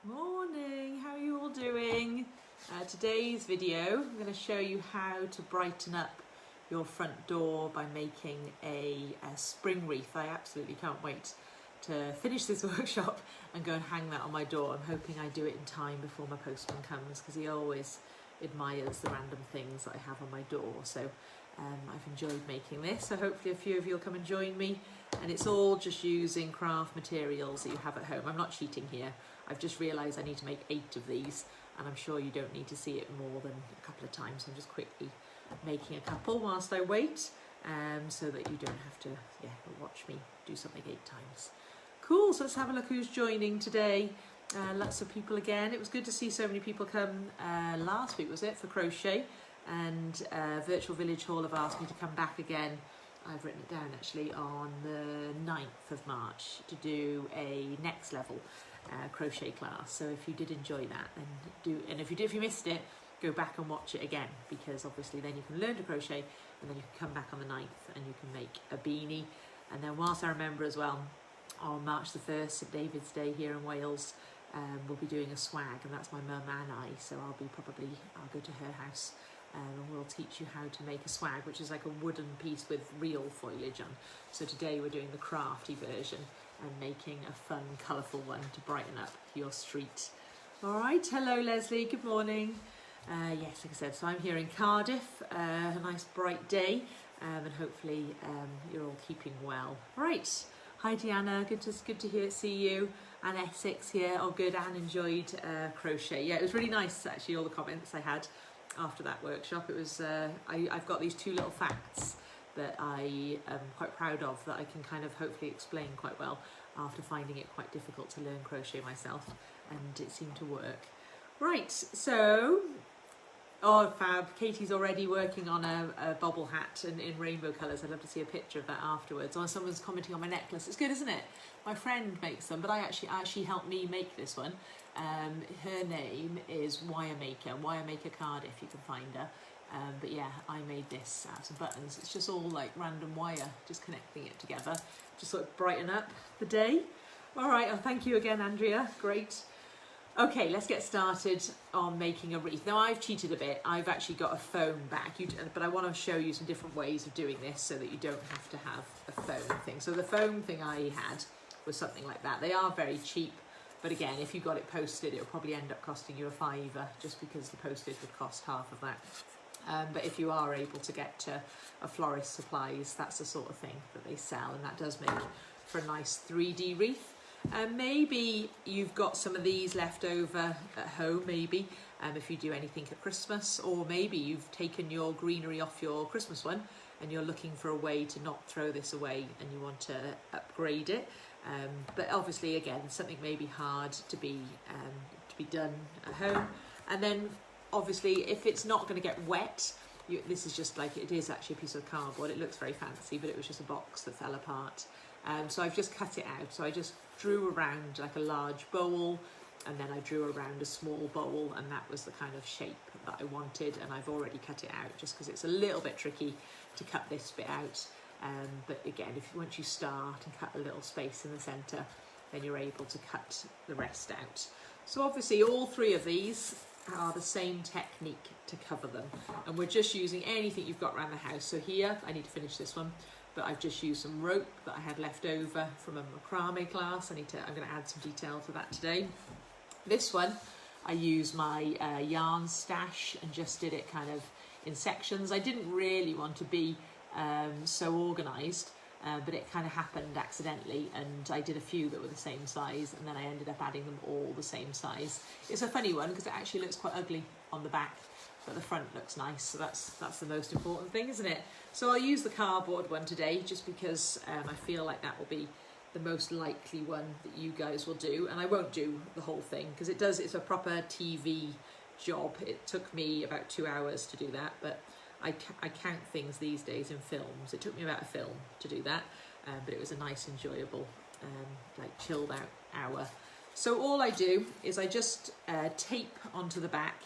Morning, how are you all doing? Today's video, I'm going to show you how to brighten up your front door by making a spring wreath. I absolutely can't wait to finish this workshop and go and hang that on my door. I'm hoping I do it in time before my postman comes, because he always admires the random things that I have on my door. So I've enjoyed making this, so hopefully a few of you will come and join me. And it's all just using craft materials that you have at home. I'm not cheating here. I've just realised I need to make 8 of these, and I'm sure you don't need to see it more than a couple of times. I'm just quickly making a couple whilst I wait, so that you don't have to watch me do something 8 times. Cool, so let's have a look who's joining today. Lots of people again. It was good to see so many people come last week, was it, for crochet, and Virtual Village Hall have asked me to come back again. I've written it down actually on the 9th of March to do a next level crochet class. So if you did enjoy that, then do, and if you missed it, go back and watch it again, because obviously then you can learn to crochet, and then you can come back on the 9th and you can make a beanie. And then whilst I remember as well, on March the 1st, St David's Day here in Wales, we'll be doing a swag, and that's my mum and I, so I'll go to her house and we'll teach you how to make a swag, which is like a wooden piece with real foliage on. So today we're doing the crafty version and making a fun, colourful one to brighten up your street. All right, hello Leslie, good morning. Yes, like I said, so I'm here in Cardiff, a nice bright day, and hopefully you're all keeping well. Right, hi Deanna, good to see you. And Essex here, oh good, Anne enjoyed crochet. Yeah, it was really nice actually, all the comments I had after that workshop. It was, I've got these 2 little facts that I am quite proud of, that I can kind of hopefully explain quite well after finding it quite difficult to learn crochet myself, and it seemed to work. Right, so, oh fab, Katie's already working on a bobble hat in rainbow colours. I'd love to see a picture of that afterwards. Or someone's commenting on my necklace. It's good, isn't it? My friend makes them, but she helped me make this one. Her name is Wiremaker Cardiff, you can find her. But yeah, I made this out of buttons. It's just all like random wire, just connecting it together, just sort of brighten up the day. All right, oh, thank you again, Andrea, great. Okay, let's get started on making a wreath. Now I've cheated a bit. I've actually got a foam back, but I want to show you some different ways of doing this so that you don't have to have a foam thing. So the foam thing I had was something like that. They are very cheap, but again, if you got it posted, it would probably end up costing you a £5, just because the postage would cost half of that. But if you are able to get to a florist supplies, that's the sort of thing that they sell, and that does make for a nice 3D wreath. Maybe you've got some of these left over at home, maybe, if you do anything at Christmas, or maybe you've taken your greenery off your Christmas one and you're looking for a way to not throw this away and you want to upgrade it. But obviously, again, something may be hard to be done at home. And then obviously, if it's not going to get wet, this is just like, it is actually a piece of cardboard. It looks very fancy, but it was just a box that fell apart. So I've just cut it out. So I just drew around like a large bowl, and then I drew around a small bowl, and that was the kind of shape that I wanted. And I've already cut it out just because it's a little bit tricky to cut this bit out. But again, once you start and cut a little space in the centre, then you're able to cut the rest out. So obviously all 3 of these are the same technique to cover them, and we're just using anything you've got around the house. So here, I need to finish this one, but I've just used some rope that I had left over from a macrame class. I'm going to add some detail to that today. This one, I used my yarn stash and just did it kind of in sections. I didn't really want to be so organised, but it kind of happened accidentally, and I did a few that were the same size, and then I ended up adding them all the same size. It's a funny one because it actually looks quite ugly on the back, but the front looks nice, so that's the most important thing, isn't it? So I'll use the cardboard one today, just because I feel like that will be the most likely one that you guys will do, and I won't do the whole thing because it's a proper TV job. It took me about 2 hours to do that, but I count things these days in films. It took me about a film to do that, but it was a nice, enjoyable, like chilled out hour. So all I do is I just tape onto the back,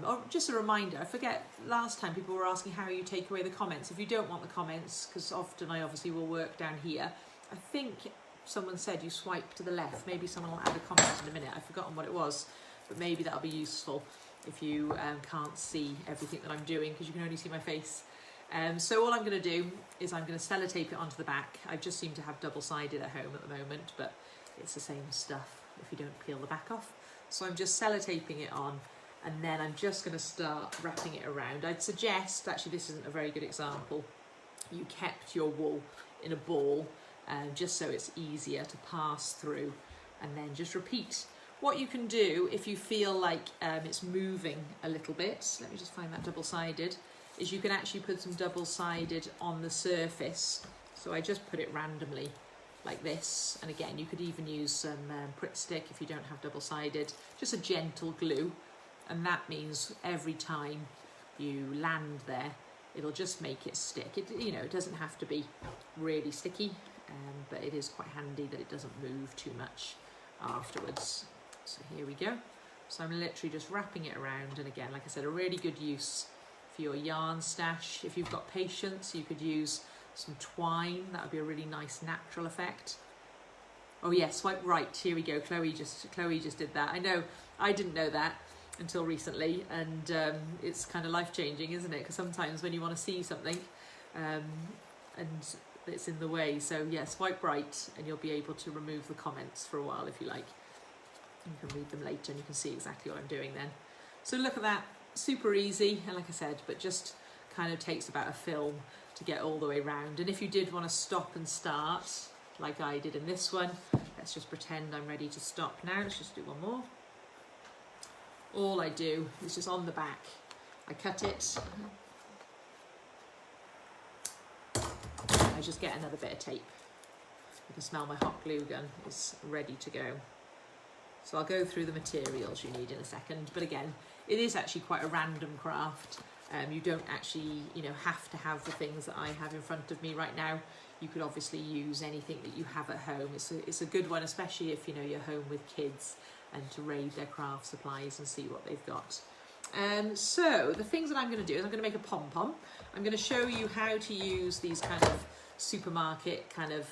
or just a reminder, I forget, last time people were asking how you take away the comments. If you don't want the comments, because often I obviously will work down here, I think someone said you swipe to the left. Maybe someone will add a comment in a minute. I've forgotten what it was, but maybe that'll be useful if you can't see everything that I'm doing, because you can only see my face. So all I'm going to do is I'm going to sellotape it onto the back. I just seem to have double-sided at home at the moment, but it's the same stuff if you don't peel the back off. So I'm just sellotaping it on, and then I'm just going to start wrapping it around. I'd suggest, actually this isn't a very good example, you kept your wool in a ball, just so it's easier to pass through, and then just repeat. What you can do if you feel like it's moving a little bit, let me just find that double-sided, is you can actually put some double-sided on the surface. So I just put it randomly like this, and again you could even use some Pritt stick if you don't have double-sided, just a gentle glue, and that means every time you land there it'll just make it stick. It doesn't have to be really sticky, but it is quite handy that it doesn't move too much afterwards. So here we go. So I'm literally just wrapping it around, and again, like I said, a really good use for your yarn stash. If you've got patience, you could use some twine. That would be a really nice natural effect. Oh yeah, swipe right. Here we go. Chloe just did that. I know, I didn't know that until recently, and it's kind of life-changing, isn't it? Because sometimes when you want to see something and it's in the way. So yeah, swipe right and you'll be able to remove the comments for a while if you like. You can read them later and you can see exactly what I'm doing then. So look at that, super easy, and like I said, but just kind of takes about a film to get all the way around. And if you did want to stop and start, like I did in this one, let's just pretend I'm ready to stop now. Let's just do one more. All I do is just on the back, I cut it, I just get another bit of tape. You can smell my hot glue gun is ready to go. So I'll go through the materials you need in a second, but again, it is actually quite a random craft. You don't actually, have to have the things that I have in front of me right now. You could obviously use anything that you have at home. It's a good one, especially if you're home with kids, and to raid their craft supplies and see what they've got. So the things that I'm going to do is I'm going to make a pom-pom. I'm going to show you how to use these kind of supermarket kind of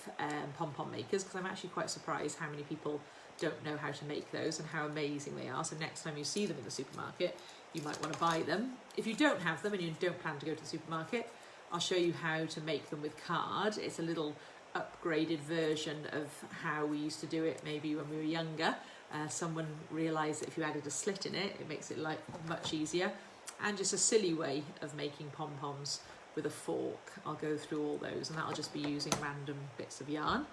pom-pom makers, because I'm actually quite surprised how many people don't know how to make those and how amazing they are. So next time you see them in the supermarket, you might want to buy them. If you don't have them and you don't plan to go to the supermarket, I'll show you how to make them with card. It's a little upgraded version of how we used to do it maybe when we were younger. Someone realised that if you added a slit in it, it makes it much easier. And just a silly way of making pom-poms with a fork. I'll go through all those, and that'll just be using random bits of yarn.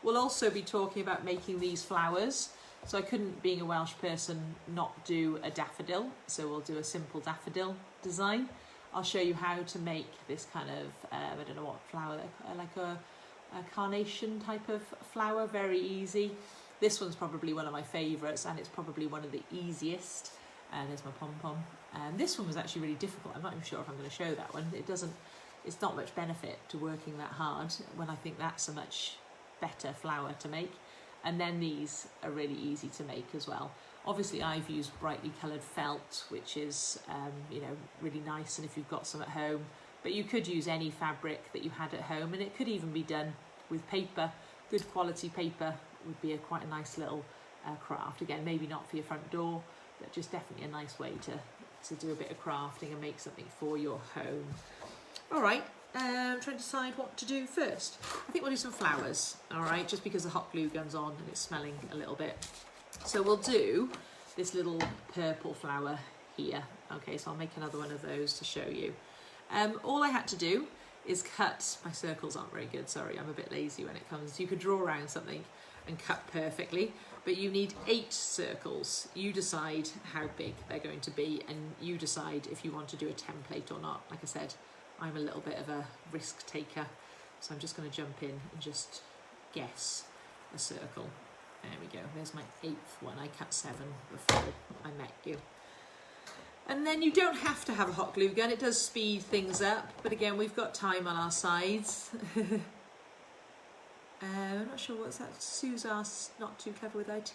We'll also be talking about making these flowers. So I couldn't, being a Welsh person, not do a daffodil. So we'll do a simple daffodil design. I'll show you how to make this kind of, I don't know what flower, like a carnation type of flower, very easy. This one's probably one of my favourites, and it's probably one of the easiest. And there's my pom-pom. And this one was actually really difficult. I'm not even sure if I'm going to show that one. It's not much benefit to working that hard when I think that's a much better flower to make. And then these are really easy to make as well. Obviously I've used brightly coloured felt, which is really nice, and if you've got some at home, but you could use any fabric that you had at home, and it could even be done with paper. Good quality paper would be quite a nice little craft. Again, maybe not for your front door, but just definitely a nice way to do a bit of crafting and make something for your home. All right. I'm trying to decide what to do first. I think we'll do some flowers, all right, just because the hot glue gun's on and it's smelling a little bit. So we'll do this little purple flower here. Okay, so I'll make another one of those to show you. All I had to do is cut, my circles aren't very good, sorry, I'm a bit lazy when it comes. You could draw around something and cut perfectly, but you need 8 circles. You decide how big they're going to be, and you decide if you want to do a template or not. Like I said, I'm a little bit of a risk taker, so I'm just going to jump in and just guess a circle. There we go, there's my 8th one. I cut 7 before I met you. And then you don't have to have a hot glue gun, it does speed things up, but again, we've got time on our sides. I'm not sure what's that. Sue's asked, not too clever with IT.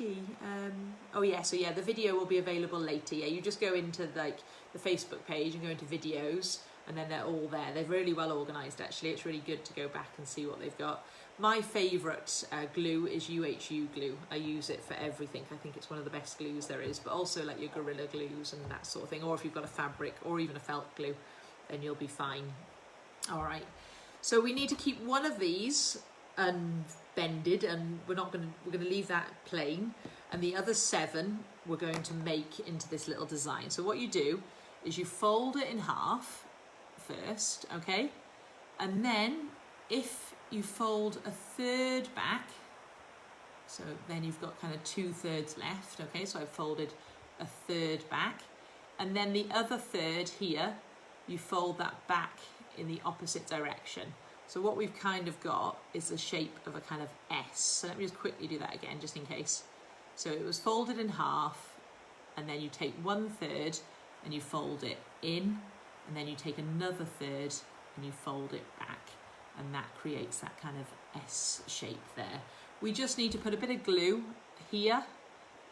Oh yeah, so yeah, the video will be available later. Yeah, you just go into the Facebook page and go into videos, and then they're all there. They're really well organised actually. It's really good to go back and see what they've got. My favourite glue is UHU glue. I use it for everything. I think it's one of the best glues there is, but also like your Gorilla Glues and that sort of thing. Or if you've got a fabric or even a felt glue, then you'll be fine. All right. So we need to keep one of these unbended, and we're going to leave that plain. And the other 7 we're going to make into this little design. So what you do is you fold it in half first, okay? And then if you fold a third back, so then you've got kind of 2/3 left, okay? So I've folded a third back, and then the other third here, you fold that back in the opposite direction. So what we've kind of got is the shape of a kind of S. So let me just quickly do that again, just in case. So it was folded in half, and then you take 1/3 and you fold it in, and then you take another third and you fold it back. And that creates that kind of S shape there. We just need to put a bit of glue here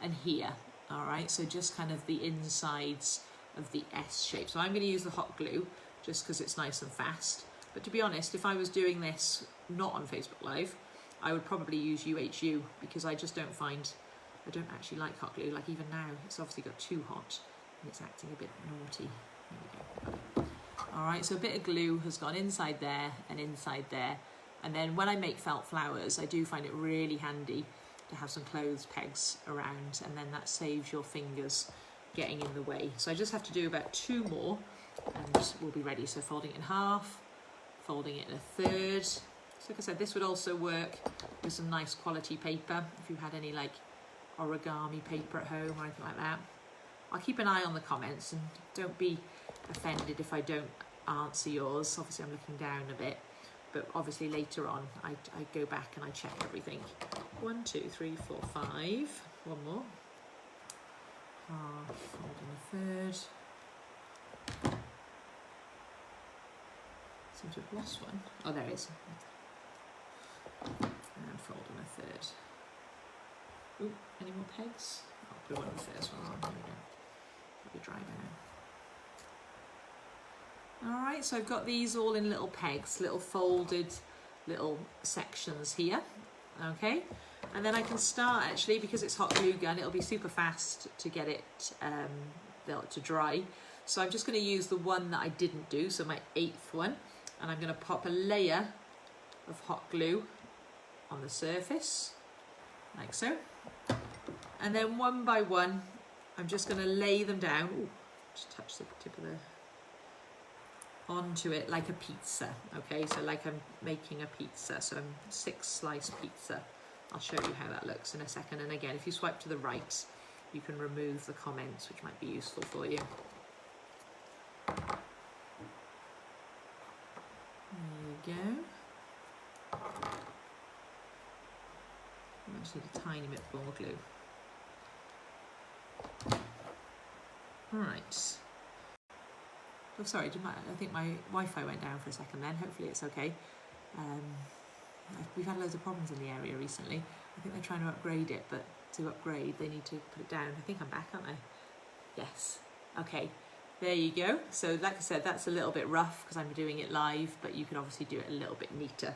and here, all right? So just kind of the insides of the S shape. So I'm going to use the hot glue just because it's nice and fast. But to be honest, if I was doing this not on Facebook Live, I would probably use UHU because I just don't find, I don't actually like hot glue. Like even now, it's obviously got too hot and it's acting a bit naughty. There we go. All right, so a bit of glue has gone inside there and inside there. And then when I make felt flowers, I do find it really handy to have some clothes pegs around, and then that saves your fingers getting in the way. So I just have to do about 2 more and we'll be ready. So folding it in half, folding it in a third. So like I said, this would also work with some nice quality paper if you had any like origami paper at home or anything like that. I'll keep an eye on the comments and don't be offended if I don't answer yours. Obviously I'm looking down a bit, but obviously later on I go back and I check everything. 1, 2, 3, 4, 5. One more. Half, fold in a third. Seem to have lost one. Oh, there it is. And fold in a third. Ooh, any more pegs? I'll put one in the first one on. There we go. It'll be dry now. Alright, so I've got these all in little pegs, little folded little sections here. Okay, and then I can start actually, because it's hot glue gun, it'll be super fast to get it to dry. So I'm just going to use the one that I didn't do, so my 8th one, and I'm going to pop a layer of hot glue on the surface, like so. And then one by one, I'm just going to lay them down. Ooh, just touch the tip of the onto it like a pizza. Okay, so like I'm making a pizza, so I'm 6-slice pizza. I'll show you how that looks in a second. And again, if you swipe to the right, you can remove the comments, which might be useful for you. There you go. I just need a tiny bit more glue. Right. Oh, sorry, I think my Wi-Fi went down for a second then. Hopefully it's okay. We've had loads of problems in the area recently. I think they're trying to upgrade it, but to upgrade they need to put it down. I think I'm back, aren't I? Yes. Okay, there you go. So like I said, that's a little bit rough because I'm doing it live, but you can obviously do it a little bit neater.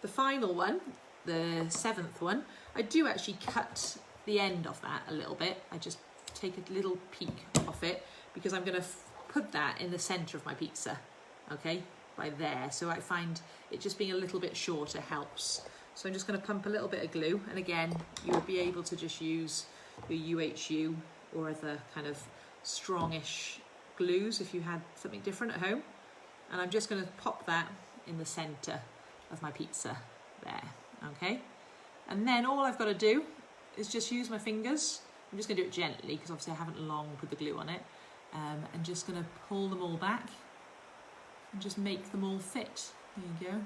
The final one, the 7th one, I do actually cut the end of that a little bit. I just take a little peek off it because I'm going to put that in the centre of my pizza, okay, by there. So I find it just being a little bit shorter helps. So I'm just going to pump a little bit of glue, and again, you'll be able to just use your UHU or other kind of strongish glues if you had something different at home. And I'm just going to pop that in the centre of my pizza there, okay? And then all I've got to do is just use my fingers. I'm just going to do it gently because obviously I haven't long put the glue on it. And just going to pull them all back and just make them all fit. There you go.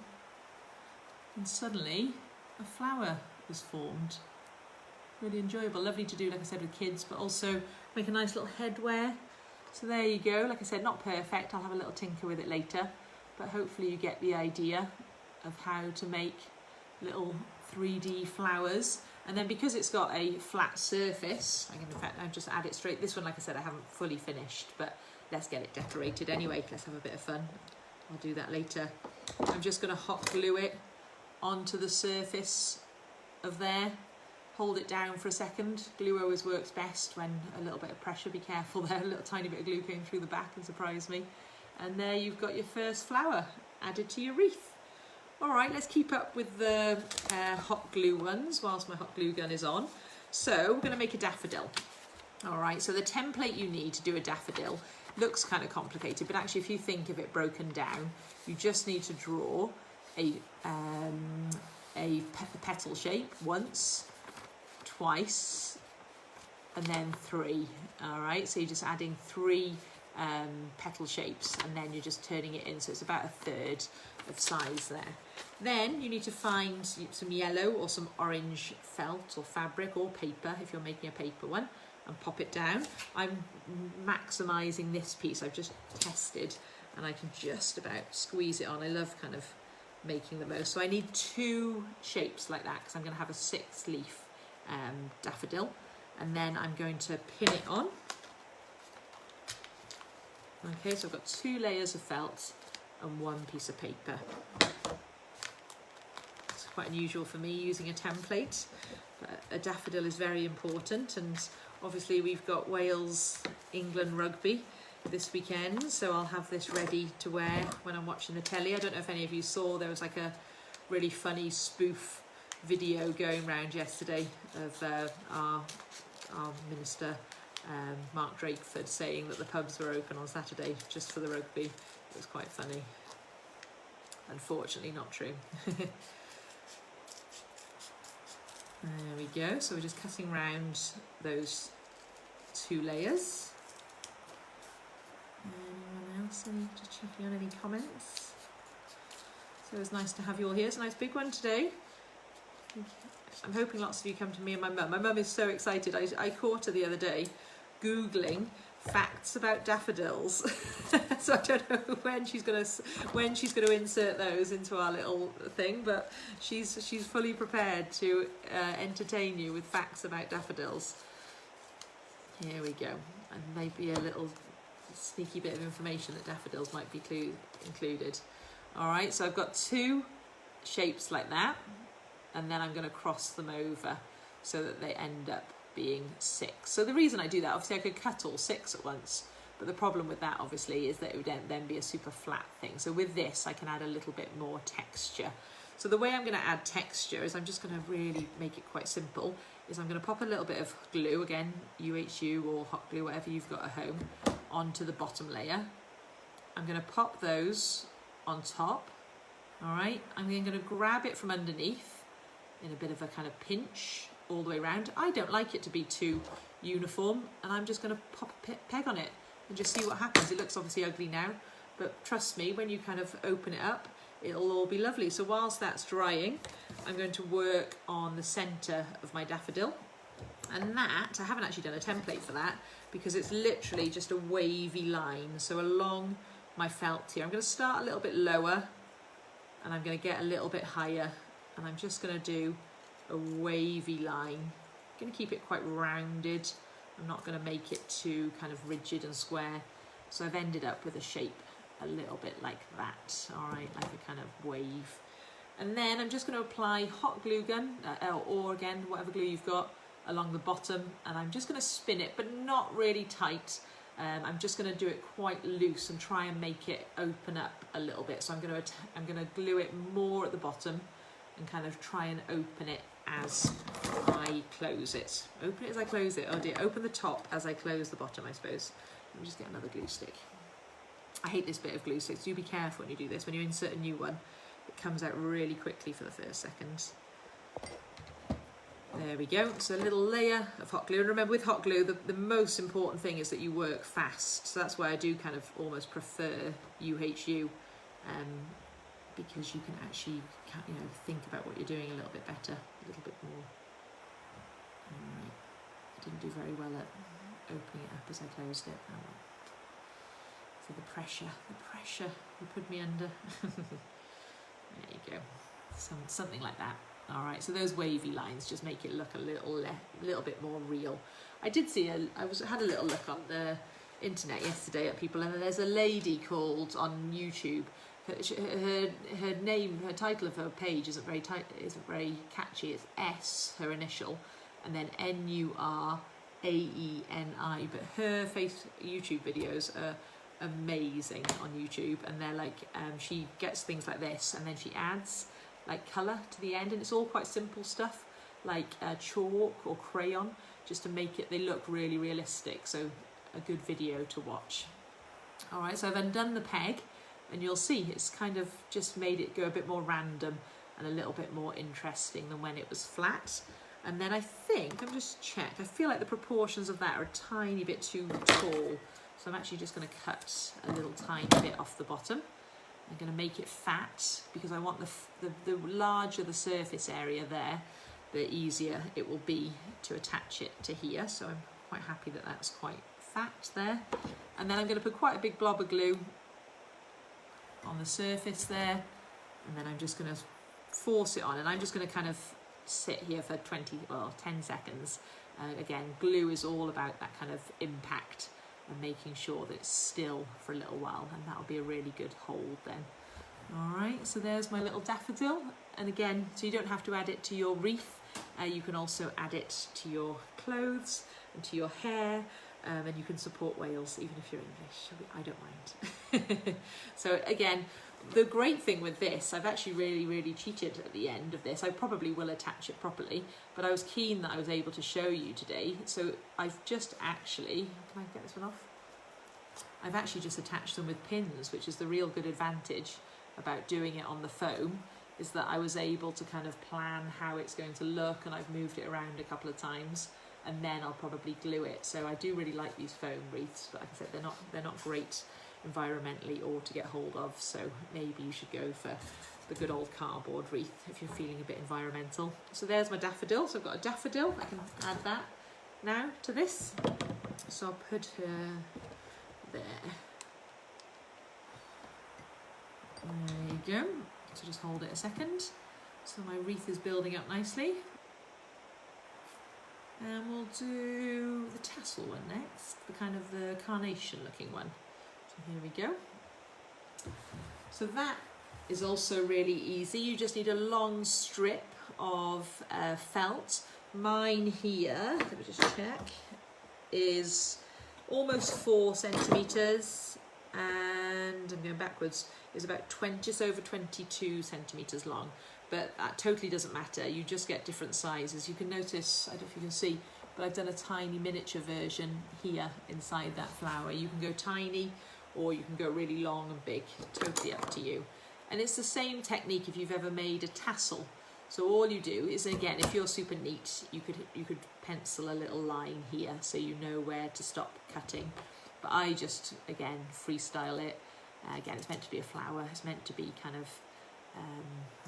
And suddenly a flower is formed. Really enjoyable, lovely to do, like I said, with kids, but also make a nice little headwear. So there you go. Like I said, not perfect. I'll have a little tinker with it later, but hopefully you get the idea of how to make little 3D flowers. And then because it's got a flat surface, I can in fact I'll just add it straight. This one, like I said, I haven't fully finished, but let's get it decorated anyway. Let's have a bit of fun. I'll do that later. I'm just going to hot glue it onto the surface of there. Hold it down for a second. Glue always works best when a little bit of pressure. Be careful there, a little tiny bit of glue going through the back and surprise me. And there you've got your first flower added to your wreath. All right, let's keep up with the hot glue ones whilst my hot glue gun is on. So we're going to make a daffodil. All right, so the template you need to do a daffodil looks kind of complicated, but actually if you think of it broken down, you just need to draw a petal shape once, twice, and then 3. All right, so you're just adding 3 petal shapes, and then you're just turning it in, so it's about 1/3 of size there. Then you need to find some yellow or some orange felt or fabric or paper if you're making a paper one, and pop it down. I'm maximising this piece. I've just tested and I can just about squeeze it on. I love kind of making the most. So I need 2 shapes like that because I'm going to have a 6-leaf daffodil, and then I'm going to pin it on. Okay, so I've got 2 layers of felt and 1 piece of paper. It's quite unusual for me using a template, but a daffodil is very important, and obviously we've got Wales-England rugby this weekend, so I'll have this ready to wear when I'm watching the telly. I don't know if any of you saw, there was like a really funny spoof video going around yesterday of our minister Mark Drakeford saying that the pubs were open on Saturday just for the rugby. It was quite funny. Unfortunately not true. There we go, so we're just cutting round those 2 layers. Anyone else? Just checking on any comments. So it was nice to have you all here. It's a nice big one today. I'm hoping lots of you come to me and my mum. My mum is so excited. I caught her the other day Googling facts about daffodils. So I don't know when she's going to insert those into our little thing, but she's fully prepared to entertain you with facts about daffodils. Here we go, and maybe a little sneaky bit of information that daffodils might be included. All right, so I've got 2 shapes like that, and then I'm going to cross them over so that they end up being 6. So the reason I do that, obviously I could cut all 6 at once, but the problem with that obviously is that it would then be a super flat thing. So with this I can add a little bit more texture. So the way I'm going to add texture is I'm just going to really make it quite simple, is I'm going to pop a little bit of glue, again UHU or hot glue, whatever you've got at home, onto the bottom layer. I'm going to pop those on top. All right, I'm then going to grab it from underneath in a bit of a kind of pinch all the way around. I don't like it to be too uniform, and I'm just going to pop a peg on it and just see what happens. It looks obviously ugly now, but trust me, when you kind of open it up, it'll all be lovely. So whilst that's drying, I'm going to work on the centre of my daffodil, and that, I haven't actually done a template for that because it's literally just a wavy line. So along my felt here, I'm going to start a little bit lower and I'm going to get a little bit higher, and I'm just going to do a wavy line. I'm going to keep it quite rounded. I'm not going to make it too kind of rigid and square. So I've ended up with a shape a little bit like that, all right, like a kind of wave. And then I'm just going to apply hot glue gun, or again, whatever glue you've got, along the bottom, and I'm just going to spin it, but not really tight. I'm just going to do it quite loose and try and make it open up a little bit. So I'm going to glue it more at the bottom and kind of try and open it as I close it. Open it as I close it. Oh dear, open the top as I close the bottom, I suppose. Let me just get another glue stick. I hate this bit of glue sticks. Do be careful when you do this. When you insert a new one, it comes out really quickly for the first seconds. There we go. So a little layer of hot glue. And remember, with hot glue, the most important thing is that you work fast. So that's why I do kind of almost prefer UHU, because you can actually, you know, think about what you're doing a little bit better, a little bit more. Right. I didn't do very well at opening it up as I closed it. Oh, well. So the pressure will put me under. There you go. Something like that. All right, so those wavy lines just make it look a little bit more real. I did see had a little look on the internet yesterday at people, and there's a lady called on YouTube her name, her title of her page isn't very catchy. It's S, her initial, and then NURAENI. But her YouTube videos are amazing on YouTube, and they're like she gets things like this, and then she adds like colour to the end, and it's all quite simple stuff like chalk or crayon, just to make it they look really realistic. So a good video to watch. All right, so I've undone the peg, and you'll see it's kind of just made it go a bit more random and a little bit more interesting than when it was flat. And then I think, I'm just check, I feel like the proportions of that are a tiny bit too tall. So I'm actually just going to cut a little tiny bit off the bottom. I'm going to make it fat because I want the larger the surface area there, the easier it will be to attach it to here. So I'm quite happy that that's quite fat there. And then I'm going to put quite a big blob of glue on the surface there, and then I'm just going to force it on, and I'm just going to kind of sit here for 10 seconds. Again, glue is all about that kind of impact and making sure that it's still for a little while, and that'll be a really good hold then. All right, so there's my little daffodil, and again, so you don't have to add it to your wreath, you can also add it to your clothes and to your hair. And you can support Wales even if you're English. I don't mind. So again, the great thing with this, I've actually really cheated at the end of this. I probably will attach it properly, but I was keen that I was able to show you today. So I've just actually, can I get this one off? I've actually just attached them with pins, which is the real good advantage about doing it on the foam, is that I was able to kind of plan how it's going to look, and I've moved it around a couple of times. And then I'll probably glue it. So I do really like these foam wreaths, but like I said, they're not great environmentally or to get hold of. So maybe you should go for the good old cardboard wreath if you're feeling a bit environmental. So there's my daffodil. So I've got a daffodil. I can add that now to this. So I'll put her there. There you go. So just hold it a second. So my wreath is building up nicely. And we'll do the tassel one next, the kind of the carnation looking one. So here we go. So that is also really easy. You just need a long strip of felt. Mine here, let me just check, is almost 4 centimetres, and I'm going backwards, is about just over 22 centimetres long. But that totally doesn't matter, you just get different sizes. You can notice, I don't know if you can see, but I've done a tiny miniature version here inside that flower. You can go tiny or you can go really long and big, totally up to you. And it's the same technique if you've ever made a tassel. So all you do is, again, if you're super neat, you could pencil a little line here so you know where to stop cutting. But I just, again, freestyle it. Again, it's meant to be a flower, it's meant to be kind of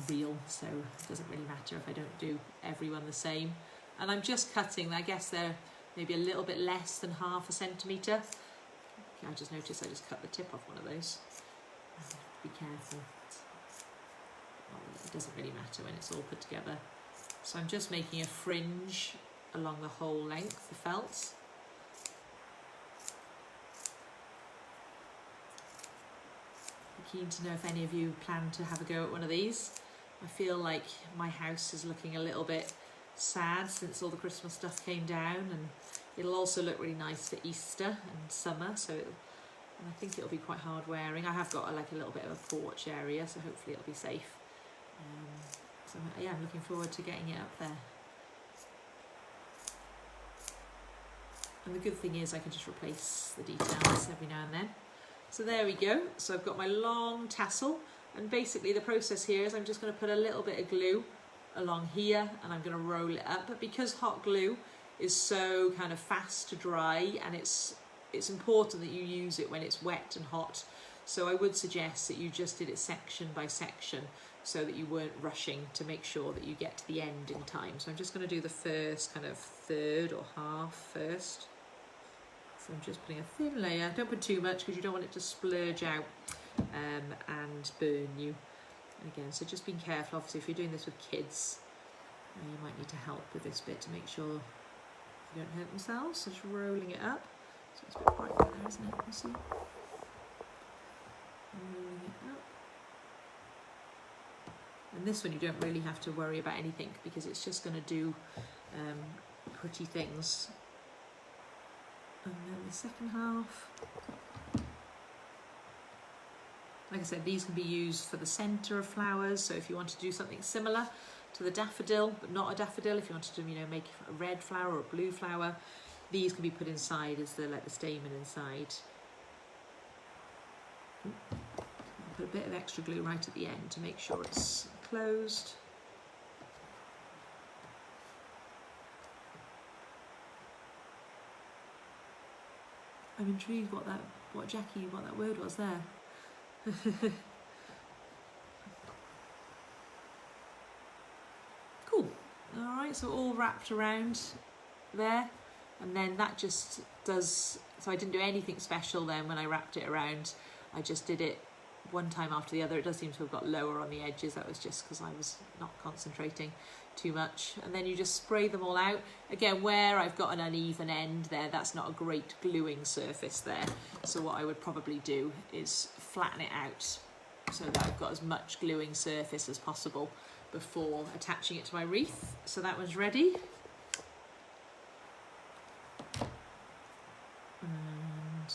real, so it doesn't really matter if I don't do everyone the same. And I'm just cutting, I guess they're maybe a little bit less than ½ centimetre. Okay, I just noticed I just cut the tip off one of those. Be careful. Well, it doesn't really matter when it's all put together. So I'm just making a fringe along the whole length of felt. Keen to know if any of you plan to have a go at one of these. I feel like my house is looking a little bit sad since all the Christmas stuff came down, and it'll also look really nice for Easter and summer, so and I think it'll be quite hard wearing. I have got like a little bit of a porch area, so hopefully it'll be safe. So yeah, I'm looking forward to getting it up there. And the good thing is I can just replace the details every now and then. So there we go. So I've got my long tassel, and basically the process here is I'm just going to put a little bit of glue along here, and I'm going to roll it up. But because hot glue is so kind of fast to dry, and it's important that you use it when it's wet and hot, so I would suggest that you just did it section by section so that you weren't rushing to make sure that you get to the end in time. So I'm just going to do the first kind of third or half first. So I'm just putting a thin layer. Don't put too much because you don't want it to splurge out and burn you. And again, so just being careful. Obviously, if you're doing this with kids, you might need to help with this bit to make sure you don't hurt themselves. So just rolling it up. So it's a bit bright there, isn't it? You see? Rolling it up. And this one you don't really have to worry about anything because it's just going to do pretty things. And then the second half, like I said, these can be used for the centre of flowers. So if you want to do something similar to the daffodil, but not a daffodil, if you wanted to, you know, make a red flower or a blue flower, these can be put inside as the stamen inside. I'll put a bit of extra glue right at the end to make sure it's closed. I'm intrigued what that word was there. Cool. All right, so all wrapped around there, and then that just does, so I didn't do anything special then when I wrapped it around. I just did it one time after the other. It does seem to have got lower on the edges. That was just because I was not concentrating too much. And then you just spray them all out. Again, where I've got an uneven end there, that's not a great gluing surface there. So what I would probably do is flatten it out so that I've got as much gluing surface as possible before attaching it to my wreath. So that one's ready. And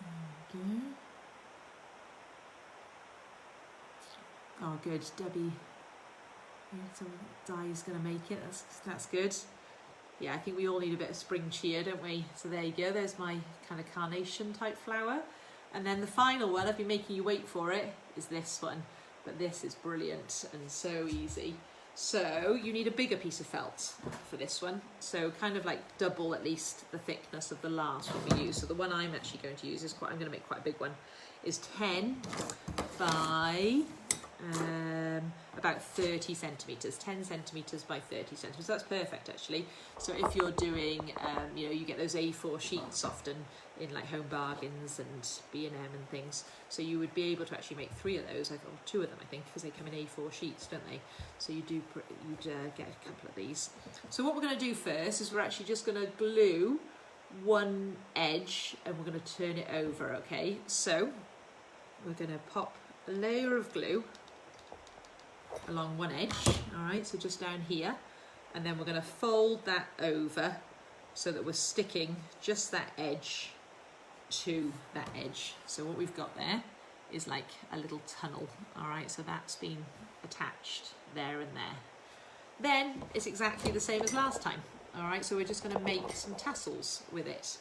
there we go. Oh, good, Debbie. Yeah, so dye's going to make it. That's good. Yeah, I think we all need a bit of spring cheer, don't we? So there you go. There's my kind of carnation type flower. And then the final one, I've been making you wait for it, is this one. But this is brilliant and so easy. So you need a bigger piece of felt for this one. So kind of like double at least the thickness of the last one we used. So the one I'm actually going to use is I'm going to make quite a big one. Is 10 by about 30 centimetres, 10 centimetres by 30 centimetres. That's perfect actually. So if you're doing, you know, you get those A4 sheets often in like Home Bargains and B&M and things. So you would be able to actually make 3 of those, or 2 of them I think, because they come in A4 sheets, don't they? So you'd get a couple of these. So what we're going to do first is we're actually just going to glue one edge and we're going to turn it over, okay? So we're going to pop a layer of glue along one edge, all right, so just down here, and then we're going to fold that over so that we're sticking just that edge to that edge. So what we've got there is like a little tunnel, all right, so that's been attached there and there. Then it's exactly the same as last time, all right, so we're just going to make some tassels with it.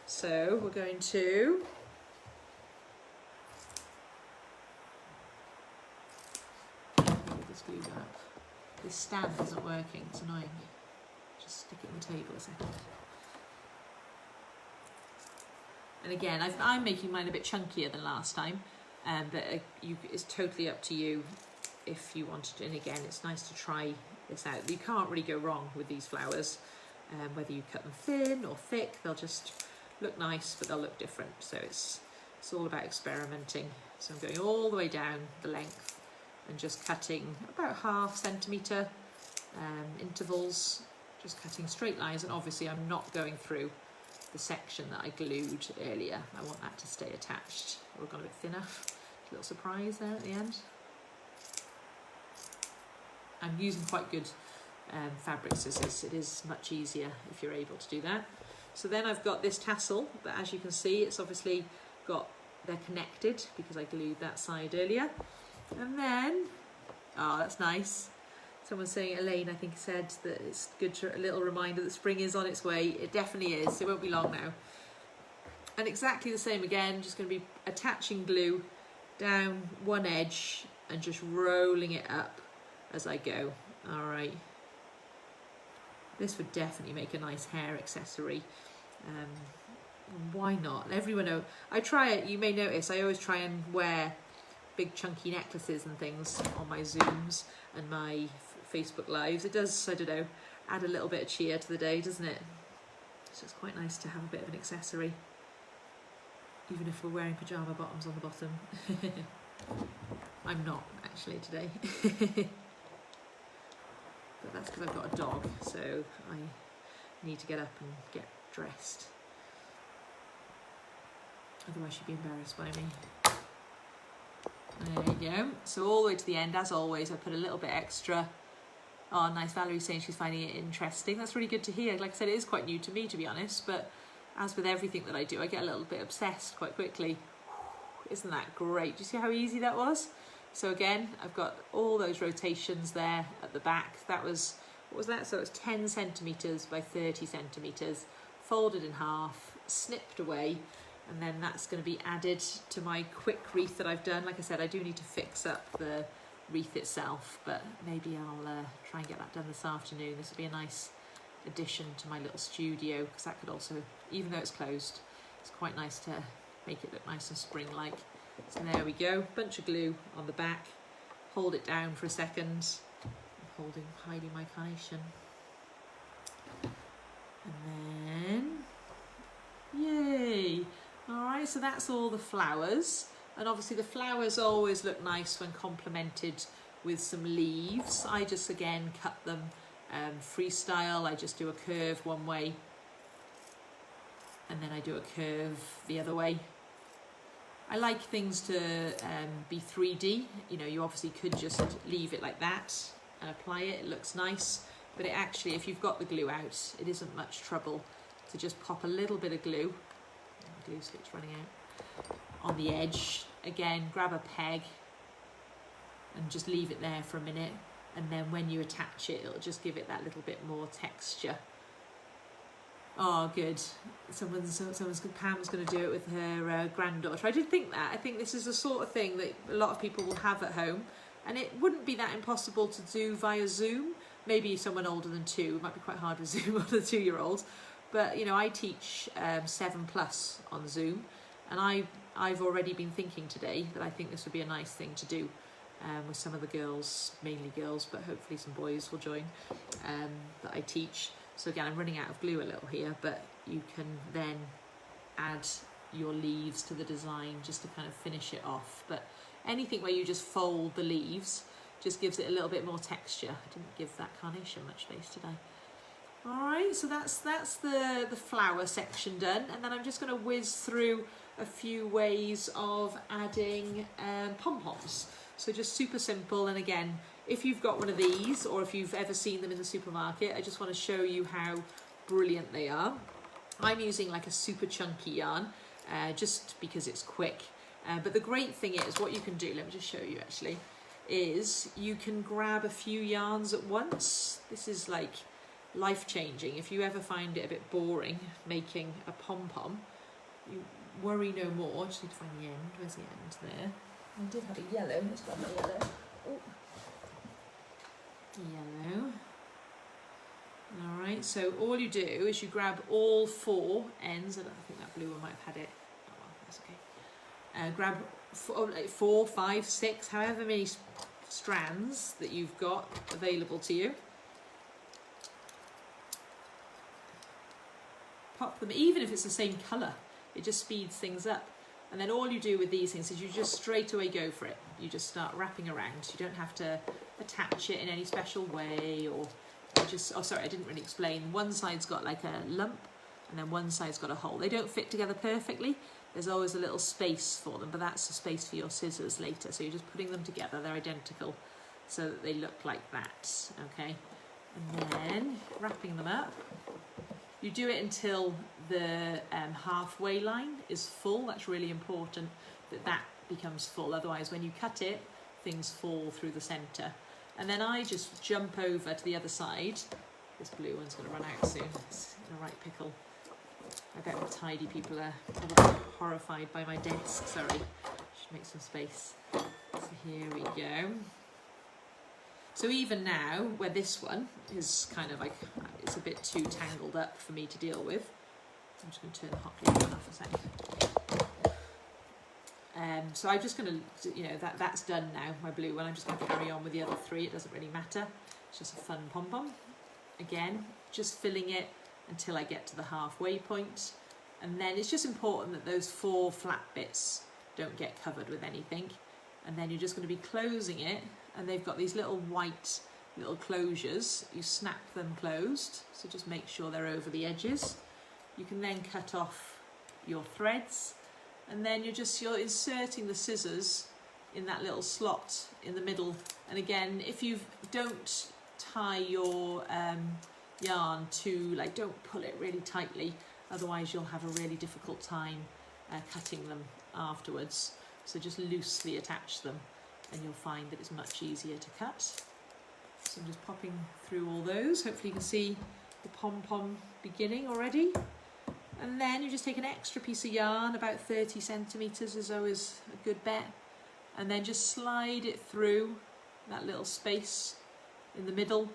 So we're going to glue that up. This stand isn't working, it's annoying. Just stick it on the table a second. And again, I'm making mine a bit chunkier than last time, but it's totally up to you if you wanted to. And again, it's nice to try this out. You can't really go wrong with these flowers, whether you cut them thin or thick, they'll just look nice, but they'll look different. So it's all about experimenting. So I'm going all the way down the length and just cutting about ½ centimetre intervals, just cutting straight lines. And obviously I'm not going through the section that I glued earlier. I want that to stay attached. We've gone a bit thinner. A little surprise there at the end. I'm using quite good fabric scissors. It is much easier if you're able to do that. So then I've got this tassel, but as you can see, it's obviously they're connected because I glued that side earlier. And then, oh, that's nice. Someone saying, Elaine, I think said that it's good to, a little reminder that spring is on its way. It definitely is. It won't be long now. And exactly the same again, just going to be attaching glue down one edge and just rolling it up as I go. All right. This would definitely make a nice hair accessory. Why not? Everyone knows. I try it. You may notice I always try and wear big chunky necklaces and things on my Zooms and my Facebook Lives. It does, I don't know, add a little bit of cheer to the day, doesn't it? So it's quite nice to have a bit of an accessory, even if we're wearing pyjama bottoms on the bottom. I'm not actually today. But that's because I've got a dog, so I need to get up and get dressed. Otherwise she'd be embarrassed by me. There we go. So all the way to the end, as always, I put a little bit extra. Oh, nice. Valerie's saying she's finding it interesting. That's really good to hear. Like I said, it is quite new to me, to be honest, but as with everything that I do, I get a little bit obsessed quite quickly. Isn't that great? Do you see how easy that was? So again, I've got all those rotations there at the back. That was, what was that? So it was 10 centimetres by 30 centimetres, folded in half, snipped away, and then that's going to be added to my quick wreath that I've done. Like I said, I do need to fix up the wreath itself, but maybe I'll try and get that done this afternoon. This will be a nice addition to my little studio, because that could also, even though it's closed, it's quite nice to make it look nice and spring-like. So there we go, bunch of glue on the back, hold it down for a second. I'm hiding my carnation. And then, yay! Alright, so that's all the flowers. And obviously the flowers always look nice when complemented with some leaves. I just again cut them freestyle. I just do a curve one way and then I do a curve the other way. I like things to be 3D. You know, you obviously could just leave it like that and apply it. It looks nice, but it actually, if you've got the glue out, it isn't much trouble to just pop a little bit of glue. The glue stick's running out. On the edge, again, grab a peg and just leave it there for a minute, and then when you attach it, it'll just give it that little bit more texture. Oh, good. Pam's going to do it with her granddaughter. I did think that. I think this is the sort of thing that a lot of people will have at home, and it wouldn't be that impossible to do via Zoom. Maybe someone older than 2. It might be quite hard with Zoom on a 2-year-old. But, you know, I teach 7+ on Zoom, and I've already been thinking today that I think this would be a nice thing to do with some of the girls, mainly girls, but hopefully some boys will join, that I teach. So again, I'm running out of glue a little here, but you can then add your leaves to the design just to kind of finish it off. But anything where you just fold the leaves just gives it a little bit more texture. I didn't give that carnation much space today. All right, so that's the flower section done, and then I'm just going to whiz through a few ways of adding pom-poms. So just super simple, and again, if you've got one of these or if you've ever seen them in the supermarket, I just want to show you how brilliant they are. I'm using like a super chunky yarn just because it's quick, but the great thing is what you can do, let me just show you actually, is you can grab a few yarns at once. This is like life-changing. If you ever find it a bit boring making a pom-pom, you worry no more. Just need to find the end. Where's the end there? I did have a yellow. Let's grab my yellow. Oh. Yellow. All right, so all you do is you grab all 4 ends. I think that blue one might have had it. Oh well, that's okay. Grab 4, 5, 6, however many strands that you've got available to you. Pop them, even if it's the same colour, it just speeds things up. And then all you do with these things is you just straight away go for it. You just start wrapping around. You don't have to attach it in any special way, or just, oh sorry, I didn't really explain. One side's got like a lump and then one side's got a hole. They don't fit together perfectly. There's always a little space for them, but that's the space for your scissors later. So you're just putting them together, they're identical, so that they look like that, okay? And then wrapping them up. You do it until the halfway line is full. That's really important that that becomes full. Otherwise, when you cut it, things fall through the centre. And then I just jump over to the other side. This blue one's going to run out soon. It's in a right pickle. I bet the tidy people are probably horrified by my desk. Sorry, should make some space. So here we go. So even now, where this one is kind of like, it's a bit too tangled up for me to deal with. I'm just going to turn the hot glue on for a second. So I'm just going to, you know, that's done now, my blue one. I'm just going to carry on with the other 3. It doesn't really matter. It's just a fun pom-pom. Again, just filling it until I get to the halfway point. And then it's just important that those 4 flat bits don't get covered with anything. And then you're just going to be closing it. And they've got these little white little closures. You snap them closed, so just make sure they're over the edges. You can then cut off your threads, and then you're inserting the scissors in that little slot in the middle. And again, if you don't tie your yarn to, like, don't pull it really tightly, otherwise you'll have a really difficult time cutting them afterwards. So just loosely attach them and you'll find that it's much easier to cut. So I'm just popping through all those. Hopefully you can see the pom-pom beginning already. And then you just take an extra piece of yarn, about 30 centimetres is always a good bet, and then just slide it through that little space in the middle,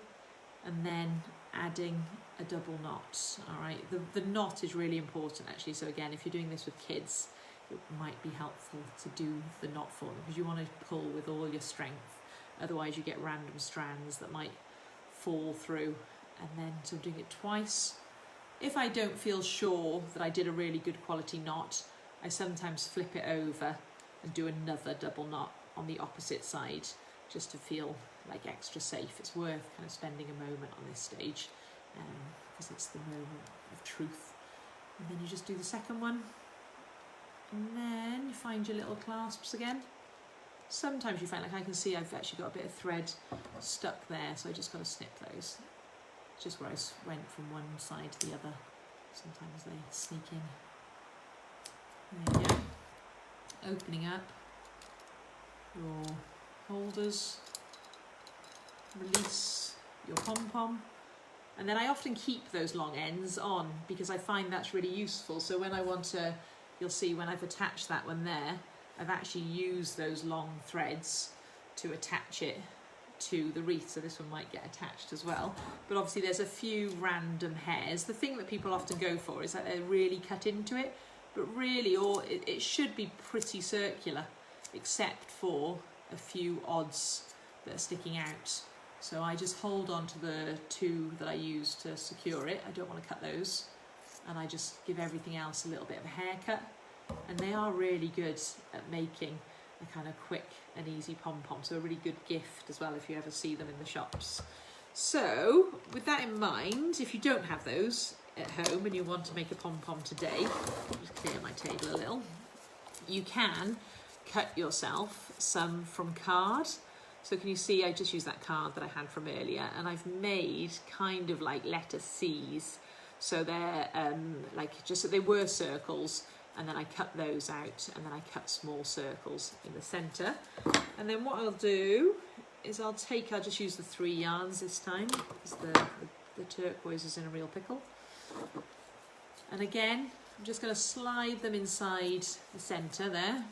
and then adding a double knot. All right, the knot is really important actually. So again, if you're doing this with kids, it might be helpful to do the knot for them, because you want to pull with all your strength. Otherwise you get random strands that might fall through. And then, so I'm doing it twice. If I don't feel sure that I did a really good quality knot, I sometimes flip it over and do another double knot on the opposite side, just to feel like extra safe. It's worth kind of spending a moment on this stage, because it's the moment of truth. And then you just do the second one, and then you find your little clasps again. Sometimes you find, like I can see I've actually got a bit of thread stuck there, so I just got to snip those. Just where I went from one side to the other. Sometimes they sneak in. There you go. Opening up your holders. Release your pom-pom. And then I often keep those long ends on because I find that's really useful. So when I want to, you'll see when I've attached that one there, I've actually used those long threads to attach it to the wreath, so this one might get attached as well. But obviously there's a few random hairs. The thing that people often go for is that they're really cut into it, but really it should be pretty circular, except for a few odds that are sticking out. So I just hold on to the two that I use to secure it. I don't want to cut those, and I just give everything else a little bit of a haircut. And they are really good at making a kind of quick and easy pom-pom, so a really good gift as well if you ever see them in the shops. So with that in mind, if you don't have those at home and you want to make a pom-pom today, I'll just clear my table a little, you can cut yourself some from card. So can you see I just used that card that I had from earlier, and I've made kind of like letter C's, so they're like just so they were circles, and then I cut those out, and then I cut small circles in the centre. And then what I'll do is I'll just use the 3 yarns this time, because the turquoise is in a real pickle. And again, I'm just going to slide them inside the centre there.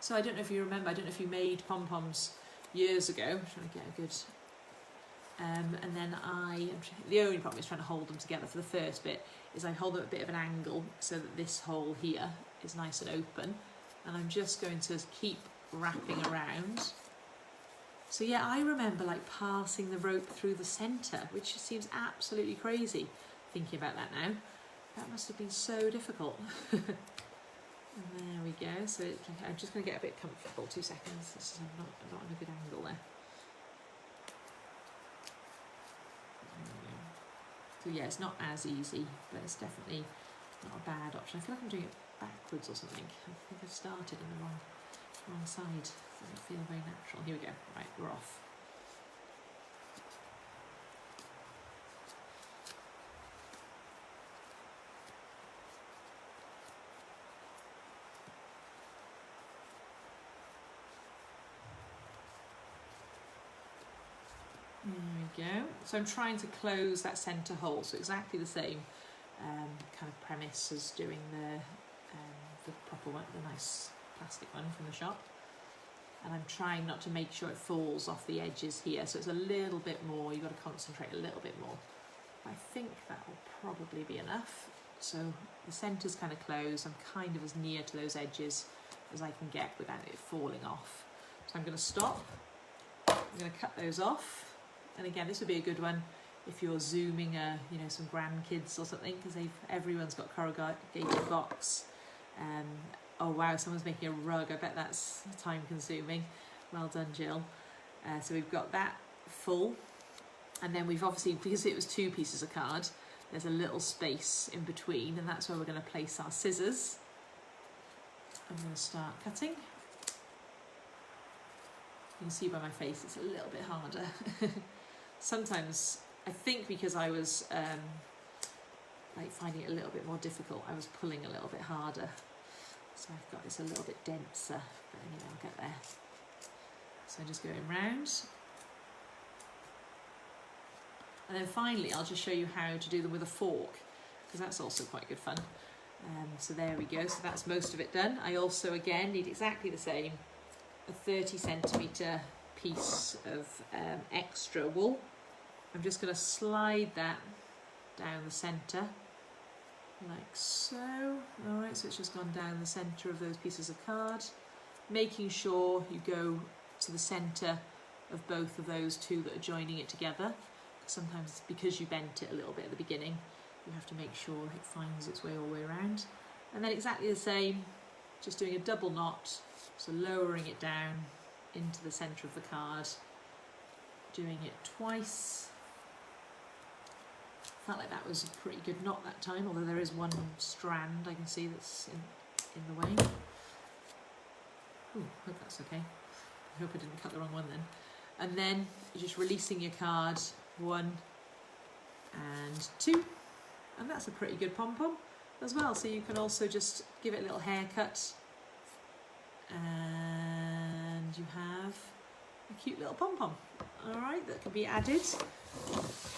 So I don't know if you remember, I don't know if you made pom-poms years ago. I'm trying to get a good... and then the only problem is trying to hold them together for the first bit, is I hold them at a bit of an angle so that this hole here is nice and open, and I'm just going to keep wrapping around. So yeah, I remember like passing the rope through the centre, which seems absolutely crazy thinking about that now. That must have been so difficult. And there we go. So I'm just going to get a bit comfortable. 2 seconds. I'm not on a good angle there. So yeah, it's not as easy, but it's definitely not a bad option. I feel like I'm doing it backwards or something. I think I've started on the wrong side. It doesn't feel very natural. Here we go. Right, we're off. There we go. So I'm trying to close that centre hole, so exactly the same kind of premise as doing the proper one, the nice plastic one from the shop. And I'm trying not to make sure it falls off the edges here, so it's a little bit more, you've got to concentrate a little bit more. I think that will probably be enough. So the centre's kind of closed, I'm kind of as near to those edges as I can get without it falling off. So I'm going to stop, I'm going to cut those off. And again, this would be a good one if you're zooming some grandkids or something, because everyone's got corrugated box. Oh wow, someone's making a rug. I bet that's time consuming. Well done, Jill. So we've got that full, and then we've obviously, because it was 2 pieces of card, there's a little space in between, and that's where we're going to place our scissors. I'm going to start cutting. You can see by my face it's a little bit harder. Sometimes, I think because I was like finding it a little bit more difficult, I was pulling a little bit harder. So I've got this a little bit denser, but anyway, I'll get there. So I'm just going round. And then finally, I'll just show you how to do them with a fork, because that's also quite good fun. So there we go, so that's most of it done. I also, again, need exactly the same, a 30cm piece of extra wool. I'm just going to slide that down the centre, like so. Alright, so it's just gone down the centre of those pieces of card, making sure you go to the centre of both of those two that are joining it together. Sometimes because you bent it a little bit at the beginning, you have to make sure it finds its way all the way around. And then exactly the same, just doing a double knot, so lowering it down into the centre of the card, doing it twice. Felt like that was a pretty good knot that time, although there is one strand I can see that's in the way. Ooh, hope that's okay. I hope I didn't cut the wrong one then. And then you're just releasing your card, 1 and 2, and that's a pretty good pom-pom as well. So you can also just give it a little haircut and you have a cute little pom-pom, alright, that can be added.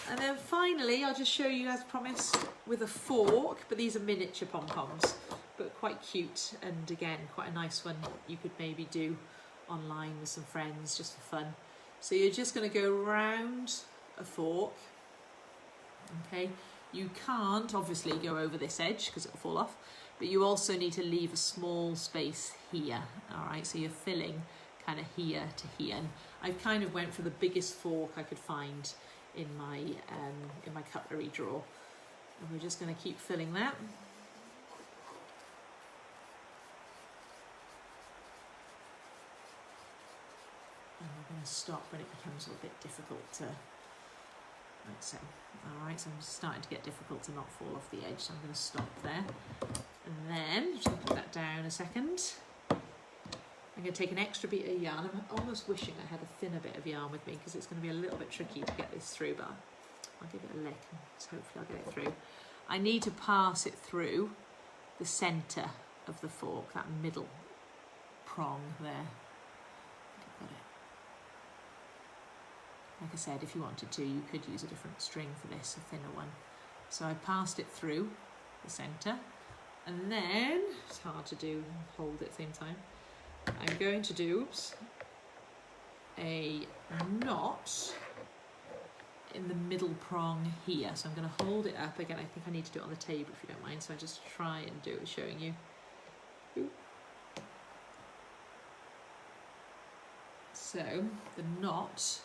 And then finally I'll just show you, as promised, with a fork, but these are miniature pom-poms, but quite cute, and again quite a nice one you could maybe do online with some friends just for fun. So you're just going to go round a fork, okay? You can't obviously go over this edge because it'll fall off, but you also need to leave a small space here, all right? So you're filling kind of here to here, and I kind of went for the biggest fork I could find in my cutlery drawer, and we're just going to keep filling that. And we're going to stop when it becomes a little bit difficult to, like so. Alright, so I'm just starting to get difficult to not fall off the edge, so I'm going to stop there. And then, just going to put that down a second. I'm going to take an extra bit of yarn. I'm almost wishing I had a thinner bit of yarn with me, because it's going to be a little bit tricky to get this through, but I'll give it a lick and hopefully I'll get it through. I need to pass it through the centre of the fork, that middle prong there. Got it. Like I said, if you wanted to, you could use a different string for this, a thinner one. So I passed it through the centre, and then, it's hard to do and hold it at the same time, I'm going to do a knot in the middle prong here. So I'm going to hold it up. Again, I think I need to do it on the table if you don't mind, so I just try and do it showing you. Ooh. So the knot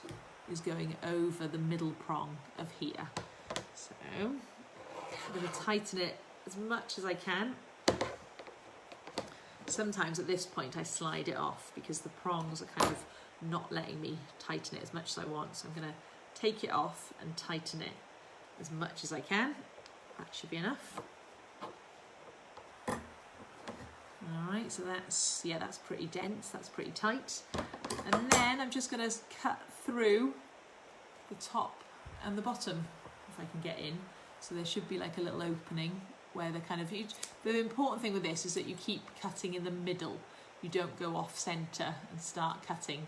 is going over the middle prong of here. So I'm going to tighten it as much as I can. Sometimes at this point I slide it off because the prongs are kind of not letting me tighten it as much as I want. So I'm going to take it off and tighten it as much as I can. That should be enough. Alright, so that's, yeah, that's pretty dense, that's pretty tight. And then I'm just going to cut through the top and the bottom, if I can get in. So there should be like a little opening where the kind of, the important thing with this is that you keep cutting in the middle. You don't go off centre and start cutting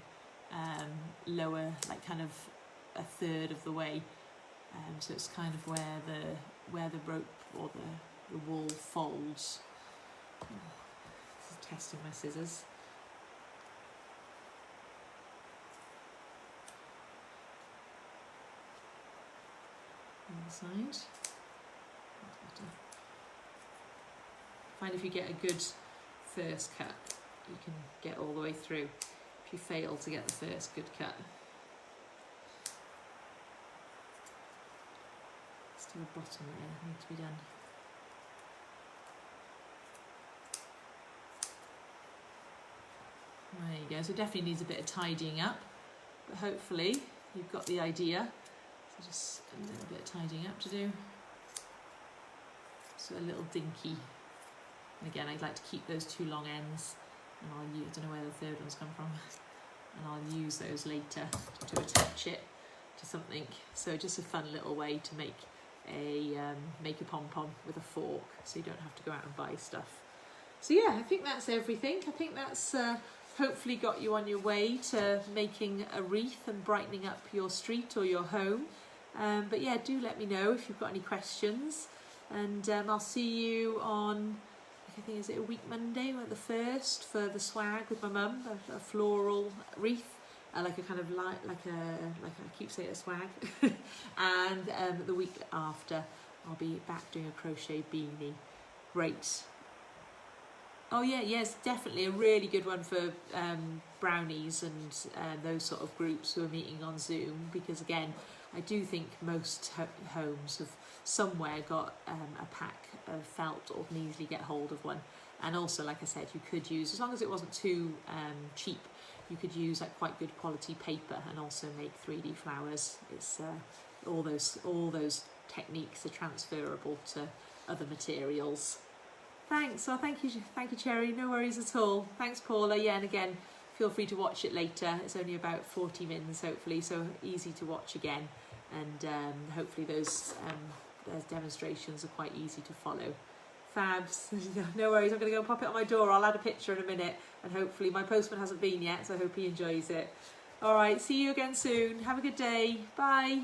lower, like kind of a third of the way. So it's kind of where the rope or the wool folds. Oh, this is testing my scissors. Other side. Find if you get a good first cut, you can get all the way through. If you fail to get the first good cut, it's to the bottom there, needs to be done. There you go. So it definitely needs a bit of tidying up, but hopefully you've got the idea. So just a little bit of tidying up to do. So a little dinky And again, I'd like to keep those two long ends, and I'll use, I don't know where the third one's come from, and I'll use those later to attach it to something. So just a fun little way to make a pom-pom with a fork, so you don't have to go out and buy stuff. So yeah, I think that's everything. I think that's hopefully got you on your way to making a wreath and brightening up your street or your home. But yeah, do let me know if you've got any questions, and I'll see you on, I think, is it a week Monday, or the 1st, for the swag with my mum, a floral wreath, like a kind of like I keep saying, a swag. And the week after, I'll be back doing a crochet beanie. Great. Oh yeah, yes, definitely a really good one for brownies and those sort of groups who are meeting on Zoom, because again, I do think most homes have somewhere got a pack of felt, or can easily get hold of one. And also, like I said, you could use, as long as it wasn't too cheap, you could use like quite good quality paper and also make 3D flowers. It's all those techniques are transferable to other materials. Thanks. Oh, thank you, Cherry. No worries at all. Thanks, Paula. Yeah, and again, feel free to watch it later. It's only about 40 minutes, hopefully, so easy to watch again. And hopefully those demonstrations are quite easy to follow. Fabs. No worries. I'm going to go and pop it on my door. I'll add a picture in a minute, and hopefully my postman hasn't been yet, so I hope he enjoys it. All right. See you again soon. Have a good day. Bye.